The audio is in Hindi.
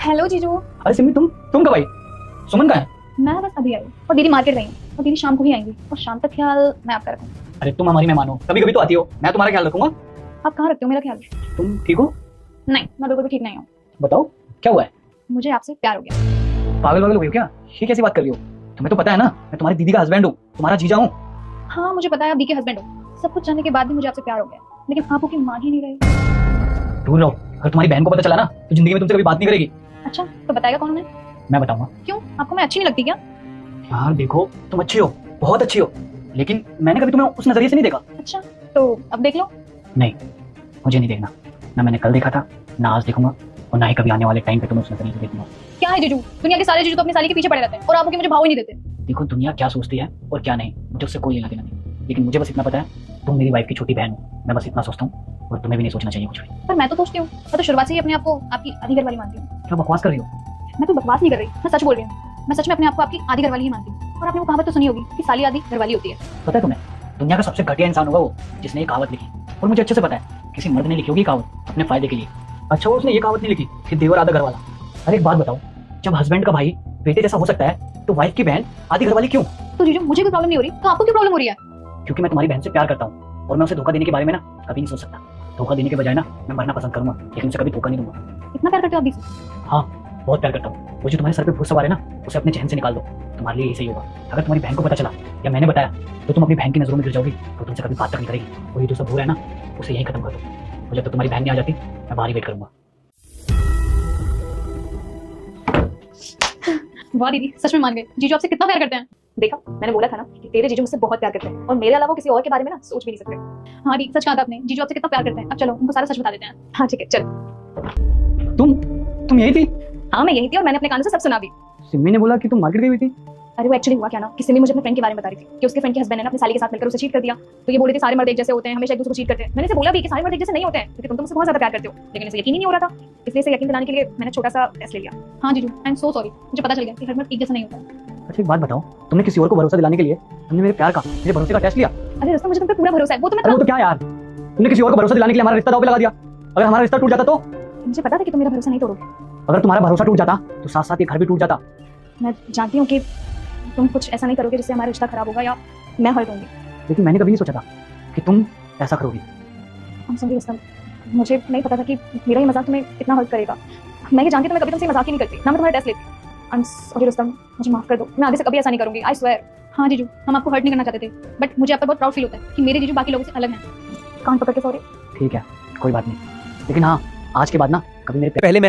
हेलो जीजू। अरे सिमी, तुम कब आई? सुमन कहाँ है? मैं बस अभी आई और दीदी मार्केट गई हैं और दीदी शाम को ही आएंगी और शाम तक ख्याल मैं आपका रखूँ। अरे तुम हमारी मेहमान हो, कभी कभी तो आती हो, मैं तुम्हारा ख्याल रखूंगा। आप कहाँ रखते हो मेरा ख्याल? तुम ठीक हो? नहीं, मैं बिल्कुल भी ठीक नहीं हूँ। बताओ क्या हुआ है? मुझे आपसे प्यार हो गया। पागल वागल हो गई हो क्या? ये कैसी बात कर रही हो? तुम्हें तो पता है ना, मैं तुम्हारी दीदी का हस्बैंड हूँ, तुम्हारा जीजा हूँ। हाँ मुझे पता है आप दी के हस्बैंड हो, सब कुछ जानने के बाद भी मुझे आपसे प्यार हो गया, लेकिन आप की मान ही नहीं रहे। दूर रहो, अगर तुम्हारी बहन को पता चला ना तो जिंदगी में तुमसे कभी बात नहीं करेगी। अच्छा तो बताएगा कौन उन्हें? मैं बताऊंगा। क्यों, आपको मैं अच्छी नहीं लगती क्या? यार देखो, तुम अच्छी हो, बहुत अच्छी हो, लेकिन मैंने कभी तुम्हें उस नजरिए से नहीं देखा। अच्छा तो अब देख लो। नहीं, मुझे नहीं देखना। ना मैंने कल देखा था, ना आज देखूंगा, और ना ही कभी आने वाले टाइम पे तुम्हें उस नजरिए से देखूंगा। क्या है जीजू, दुनिया के सारे जीजू तो अपनी साली के पीछे पड़े रहते हैं और आप मुझे भाव ही नहीं देते। देखो, दुनिया क्या सोचती है और क्या नहीं, मुझे उससे कोई लेना देना नहीं, लेकिन मुझे बस इतना पता है तुम मेरी वाइफ की छोटी बहन हो। मैं बस इतना सोचता हूँ और तुम्हें भी नहीं सोचना चाहिए कुछ भी। पर मैं तो सोचती हूँ, मैं तो शुरुआत से ही अपने आप को आपकी आधी घरवाली मानती हूँ। क्या बकवास कर रही हो? मैं तो बकवास नहीं कर रही, मैं सच बोल रही हूँ। मैं सच में अपने आप को आपकी आधी घरवाली ही मानती हूँ। और आपने वो कहावत तो सुनी होगी कि साली आधी घरवाली होती है। पता है तुम्हें, दुनिया का सबसे घटिया इंसान होगा वो जिसने ये कहावत लिखी, और मुझे अच्छे से पता है किसी मर्द ने लिखी होगी कहावत अपने फायदे के लिए। अच्छा, वो उसने ये कहावत नहीं लिखी कि देवर आधा घर वाला। अरे एक बात बताओ, जब हस्बैंड का भाई बेटे जैसा हो सकता है तो वाइफ की बहन आधी घर वाली क्यों? तो जीजू मुझे कोई प्रॉब्लम नहीं हो रही, तो आपको क्यों प्रॉब्लम हो रही है? क्योंकि मैं तुम्हारी बहन से प्यार करता हूँ और मैं उसे धोखा देने के बारे में ना कभी नहीं सोच सकता। धोखा देने के बजाय ना मैं मरना पसंद करूंगा, लेकिन उसे कभी धोखा नहीं दूंगा। इतना प्यार करते हो आप दी से? हाँ, बहुत प्यार करता हूँ। वो जो तुम्हारे सर पे भूत सवार है ना, उसे अपने चैन से निकाल दो, तुम्हारे लिए यही सही होगा। अगर तुम्हारी बहन को पता चला या मैंने बताया तो तुम अपनी बहन की नजरों में गिर जाओगी, तो तुमसे कभी बात तक नहीं करेगी। और ये जो सब हो रहा है ना, उसे यही खत्म कर दो। और जब तक तुम्हारी बहन नहीं आ जाती, मैं बाहर ही वेट करूंगा। वाह दीदी, सच में मान गए, जीजू आपसे कितना प्यार करते हैं। देखा, मैंने बोला था ना कि तेरे जीजू मुझसे बहुत प्यार करते हैं और मेरे अलावा किसी और के बारे में ना सोच भी नहीं सकते। हाँ दी, सच कहा था आपने, जीजू आपसे कितना प्यार करते हैं। अब चलो उनको सारा सच बता देते हैं। हाँ ठीक है चलो। तुम यही थी? हाँ मैं यही थी और मैंने अपने कानों से सब सुना भी। सिमी ने बोला कि तुम मार्केट गई हुई थी। अरे वो एक्चुअली हुआ क्या ना, किसी ने मुझे अपने फ्रेंड के बारे में बता रही थी कि उसके फ्रेंड के हस्बैंड ने ना अपनी साली के साथ मिलकर उसे चीट कर दिया। तो ये बोल रहे थे सारे मर्द एक जैसे होते हैं, हमेशा एक दूसरे को चीट करते हैं। मैंने इसे बोला भी कि सारे मर्द एक जैसे नहीं होते हैं, क्योंकि तुम तो मुझसे बहुत ज्यादा प्यार करते हो, लेकिन इसे यकीन ही नहीं हो रहा था। इसलिए इसे यकीन दिलाने के लिए मैंने छोटा सा टेस्ट ले लिया। हाँ जीजू, आई एम सो सॉरी, मुझे पता चल गया कि हर मर्द एक जैसा नहीं होता है। अच्छा एक बात बताओ, तुमने किसी और को भरोसा दिलाने के लिए तुमने मेरे प्यार का, मेरे भरोसे का टेस्ट लिया? अरे दोस्तों, मुझे तुम पे पूरा भरोसा है। वो अरे वो तो क्या यार, तुमने किसी और को भरोसा दिलाने के लिए हमारा रिश्ता दांव पे लगा दिया। अगर हमारा रिश्ता टूट जाता तो? मुझे पता था कि तुम मेरा भरोसा नहीं तोड़ोगे। अगर तुम्हारा भरोसा टूट जाता तो साथ साथ ये घर भी टूट जाता। मैं जानती हूँ कि तुम कुछ ऐसा नहीं करोगे जिससे हमारा रिश्ता खराब होगा या मैं हर्ट होंगी, लेकिन मैंने कभी नहीं सोचा था कि तुम ऐसा करोगी। हम समझे दोस्तों, मुझे नहीं पता था कि मेरा ये मजाक तुम्हें इतना हर्ट करेगा। मैं ये जानती तो मैं कभी तुमसे मजाक ही नहीं करती, ना मैं तुम्हारा टेस्ट लेती। आई एम सॉरी दोस्तों, मुझे माफ कर दो, मैं आगे से कभी ऐसा नहीं करूंगी, आई स्वेयर। हाँ जीजू, हम आपको हर्ट नहीं करना चाहते थे, बट मुझे आप पर बहुत प्राउड फील होता है कि मेरे जीजू बाकी लोगों से अलग हैं। कान पकड़ के सॉरी। ठीक है, कोई बात नहीं, लेकिन हाँ, आज के बाद ना कभी मेरे पहले